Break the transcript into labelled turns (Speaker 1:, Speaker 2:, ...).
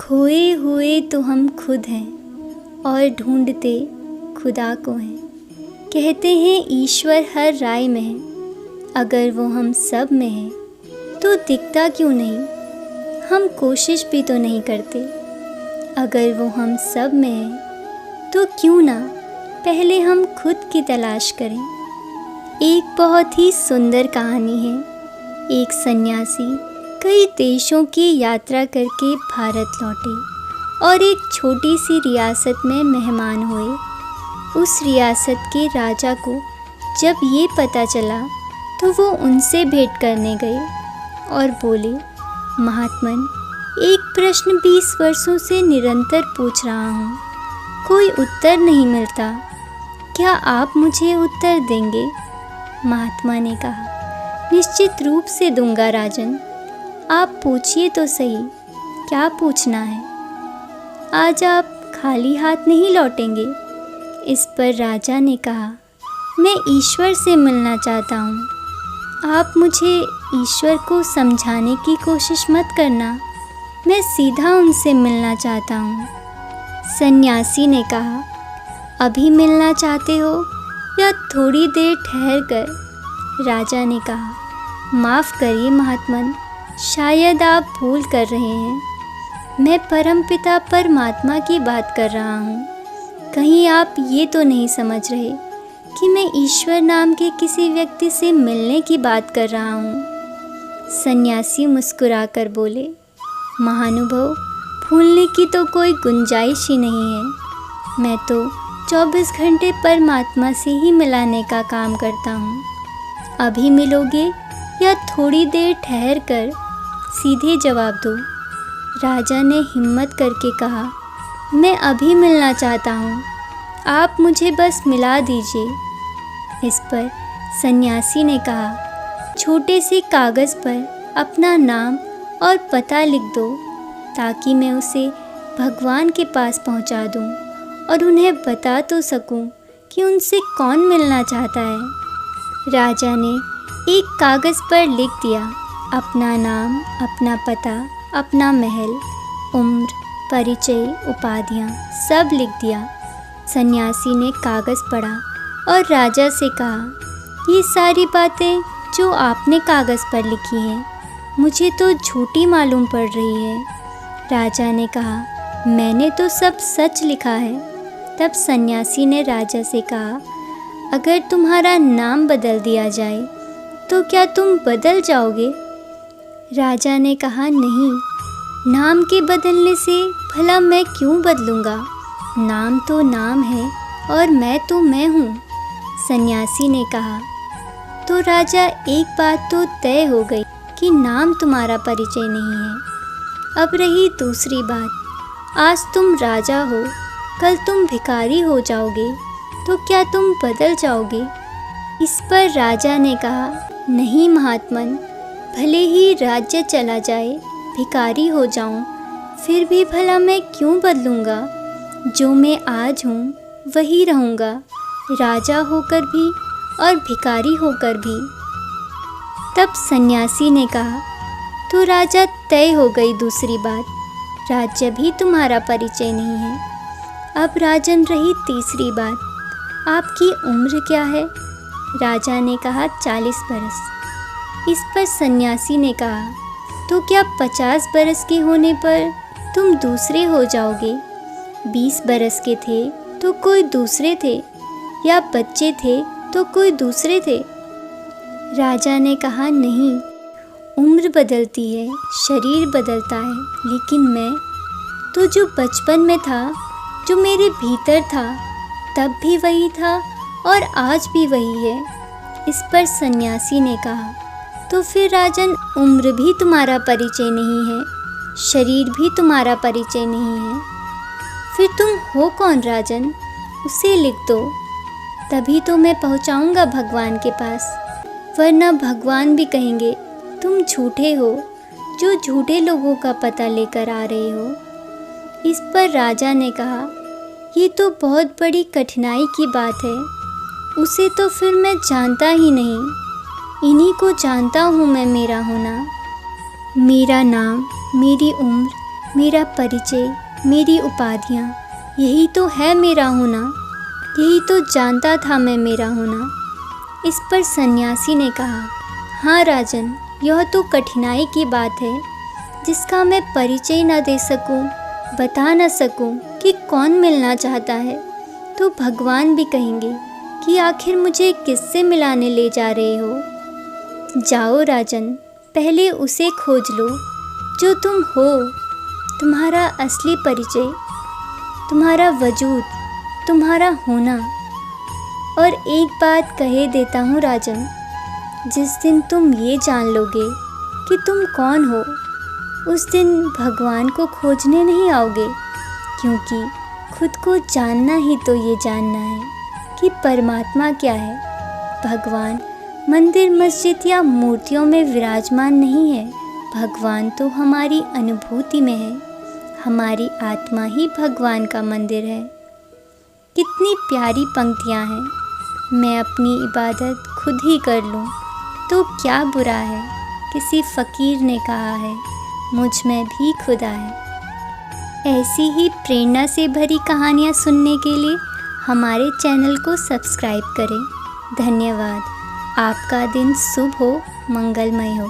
Speaker 1: खोए हुए तो हम खुद हैं और ढूंढते खुदा को हैं। कहते हैं ईश्वर हर राय में है, अगर वो हम सब में है तो दिखता क्यों नहीं? हम कोशिश भी तो नहीं करते। अगर वो हम सब में है तो क्यों ना पहले हम खुद की तलाश करें। एक बहुत ही सुंदर कहानी है। एक सन्यासी कई देशों की यात्रा करके भारत लौटे और एक छोटी सी रियासत में मेहमान हुए। उस रियासत के राजा को जब ये पता चला तो वो उनसे भेंट करने गए और बोले, महात्मन, एक प्रश्न 20 वर्षों से निरंतर पूछ रहा हूँ, कोई उत्तर नहीं मिलता, क्या आप मुझे उत्तर देंगे? महात्मा ने कहा, निश्चित रूप से दूंगा राजन, आप पूछिए तो सही, क्या पूछना है? आज आप खाली हाथ नहीं लौटेंगे। इस पर राजा ने कहा, मैं ईश्वर से मिलना चाहता हूँ। आप मुझे ईश्वर को समझाने की कोशिश मत करना, मैं सीधा उनसे मिलना चाहता हूँ। सन्यासी ने कहा, अभी मिलना चाहते हो या थोड़ी देर ठहर कर? राजा ने कहा, माफ़ करिए महात्मन, शायद आप भूल कर रहे हैं। मैं परमपिता परमात्मा की बात कर रहा हूँ। कहीं आप ये तो नहीं समझ रहे कि मैं ईश्वर नाम के किसी व्यक्ति से मिलने की बात कर रहा हूँ। सन्यासी मुस्कुराकर बोले, महानुभाव, भूलने की तो कोई गुंजाइश ही नहीं है। मैं तो 24 घंटे परमात्मा से ही मिलाने का काम करता हूँ। अभी मिलोगे या थोड़ी देर ठहर कर? सीधे जवाब दो। राजा ने हिम्मत करके कहा, मैं अभी मिलना चाहता हूँ, आप मुझे बस मिला दीजिए। इस पर सन्यासी ने कहा, छोटे से कागज़ पर अपना नाम और पता लिख दो ताकि मैं उसे भगवान के पास पहुँचा दूँ और उन्हें बता तो सकूँ कि उनसे कौन मिलना चाहता है। राजा ने एक कागज़ पर लिख दिया, अपना नाम, अपना पता, अपना महल, उम्र, परिचय, उपाधियाँ सब लिख दिया। सन्यासी ने कागज़ पढ़ा और राजा से कहा, ये सारी बातें जो आपने कागज़ पर लिखी हैं मुझे तो झूठी मालूम पड़ रही है। राजा ने कहा, मैंने तो सब सच लिखा है। तब सन्यासी ने राजा से कहा, अगर तुम्हारा नाम बदल दिया जाए तो क्या तुम बदल जाओगे? राजा ने कहा, नहीं, नाम के बदलने से भला मैं क्यों बदलूँगा? नाम तो नाम है और मैं तो मैं हूँ। सन्यासी ने कहा, तो राजा, एक बात तो तय हो गई कि नाम तुम्हारा परिचय नहीं है। अब रही दूसरी बात, आज तुम राजा हो, कल तुम भिखारी हो जाओगे, तो क्या तुम बदल जाओगे? इस पर राजा ने कहा, नहीं महात्मन, भले ही राज्य चला जाए, भिखारी हो जाऊं, फिर भी भला मैं क्यों बदलूंगा? जो मैं आज हूँ वही रहूँगा, राजा होकर भी और भिखारी होकर भी। तब सन्यासी ने कहा, तो राजा, तय हो गई दूसरी बात, राज्य भी तुम्हारा परिचय नहीं है। अब राजन रही तीसरी बात, आपकी उम्र क्या है? राजा ने कहा, 40 बरस। इस पर सन्यासी ने कहा, तो क्या 50 बरस के होने पर तुम दूसरे हो जाओगे? 20 बरस के थे तो कोई दूसरे थे, या बच्चे थे तो कोई दूसरे थे? राजा ने कहा, नहीं, उम्र बदलती है, शरीर बदलता है, लेकिन मैं तो जो बचपन में था, जो मेरे भीतर था, तब भी वही था और आज भी वही है। इस पर सन्यासी ने कहा, तो फिर राजन, उम्र भी तुम्हारा परिचय नहीं है, शरीर भी तुम्हारा परिचय नहीं है, फिर तुम हो कौन राजन? उसे लिख दो, तभी तो मैं पहुंचाऊंगा भगवान के पास, वरना भगवान भी कहेंगे तुम झूठे हो, जो झूठे लोगों का पता लेकर आ रहे हो। इस पर राजा ने कहा, ये तो बहुत बड़ी कठिनाई की बात है, उसे तो फिर मैं जानता ही नहीं, इन्हीं को जानता हूँ मैं मेरा होना। मेरा नाम, मेरी उम्र, मेरा परिचय, मेरी उपाधियाँ, यही तो है मेरा होना, यही तो जानता था मैं मेरा होना। इस पर सन्यासी ने कहा, हाँ राजन, यह तो कठिनाई की बात है जिसका मैं परिचय न दे सकूं, बता न सकूं कि कौन मिलना चाहता है तो भगवान भी कहेंगे कि आखिर मुझे किससे मिलाने ले जा रहे हो। जाओ राजन, पहले उसे खोज लो जो तुम हो, तुम्हारा असली परिचय, तुम्हारा वजूद, तुम्हारा होना। और एक बात कहे देता हूँ राजन, जिस दिन तुम ये जान लोगे कि तुम कौन हो, उस दिन भगवान को खोजने नहीं आओगे, क्योंकि खुद को जानना ही तो ये जानना है कि परमात्मा क्या है। भगवान मंदिर, मस्जिद या मूर्तियों में विराजमान नहीं है। भगवान तो हमारी अनुभूति में है। हमारी आत्मा ही भगवान का मंदिर है। कितनी प्यारी पंक्तियाँ हैं। मैं अपनी इबादत खुद ही कर लूँ तो क्या बुरा है, किसी फ़कीर ने कहा है, मुझ में भी खुदा है। ऐसी ही प्रेरणा से भरी कहानियाँ सुनने के लिए हमारे चैनल को सब्सक्राइब करें। धन्यवाद। आपका दिन शुभ हो, मंगलमय हो।